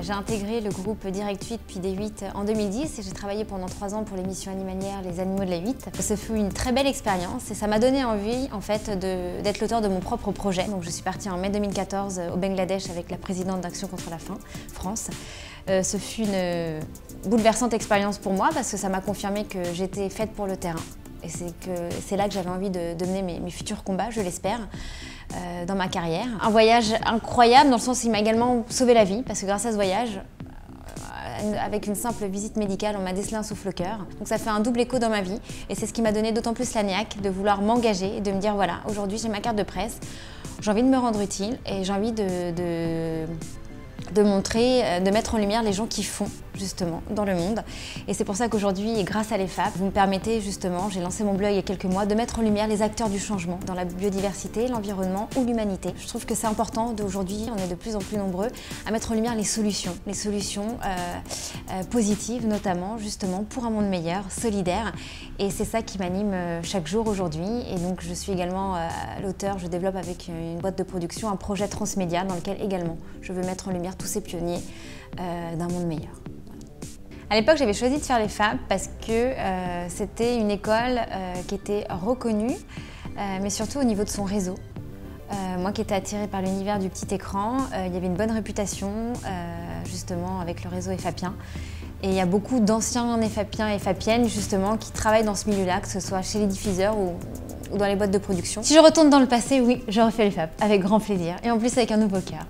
J'ai intégré le groupe Direct 8 puis D8 en 2010 et j'ai travaillé pendant 3 ans pour l'émission animalière Les Animaux de la 8. Ce fut une très belle expérience et ça m'a donné envie en fait d'être l'auteur de mon propre projet. Donc je suis partie en mai 2014 au Bangladesh avec la présidente d'Action contre la faim, France. Ce fut une bouleversante expérience pour moi parce que ça m'a confirmé que j'étais faite pour le terrain. Et c'est là que j'avais envie de mener mes futurs combats, je l'espère, dans ma carrière. Un voyage incroyable dans le sens où il m'a également sauvé la vie parce que grâce à ce voyage, avec une simple visite médicale, on m'a décelé un souffle-cœur. Donc ça fait un double écho dans ma vie et c'est ce qui m'a donné d'autant plus la niaque de vouloir m'engager et de me dire voilà, aujourd'hui j'ai ma carte de presse, j'ai envie de me rendre utile et j'ai envie de montrer, de mettre en lumière les gens qui font justement dans le monde. Et c'est pour ça qu'aujourd'hui, et grâce à l'EFAP, vous me permettez justement, j'ai lancé mon blog il y a quelques mois, de mettre en lumière les acteurs du changement dans la biodiversité, l'environnement ou l'humanité. Je trouve que c'est important d'aujourd'hui, on est de plus en plus nombreux à mettre en lumière les solutions positives notamment justement pour un monde meilleur, solidaire. Et c'est ça qui m'anime chaque jour aujourd'hui. Et donc je suis également l'auteur, je développe avec une boîte de production un projet transmédia dans lequel également je veux mettre en lumière tous ces pionniers d'un monde meilleur. À l'époque, j'avais choisi de faire l'EFAP parce que c'était une école qui était reconnue, mais surtout au niveau de son réseau. Moi qui étais attirée par l'univers du petit écran, il y avait une bonne réputation justement avec le réseau EFAPien. Et il y a beaucoup d'anciens EFAPiens et EFAPiennes justement qui travaillent dans ce milieu-là, que ce soit chez les diffuseurs ou dans les boîtes de production. Si je retourne dans le passé, oui, je refais l'EFAP avec grand plaisir et en plus avec un nouveau cœur.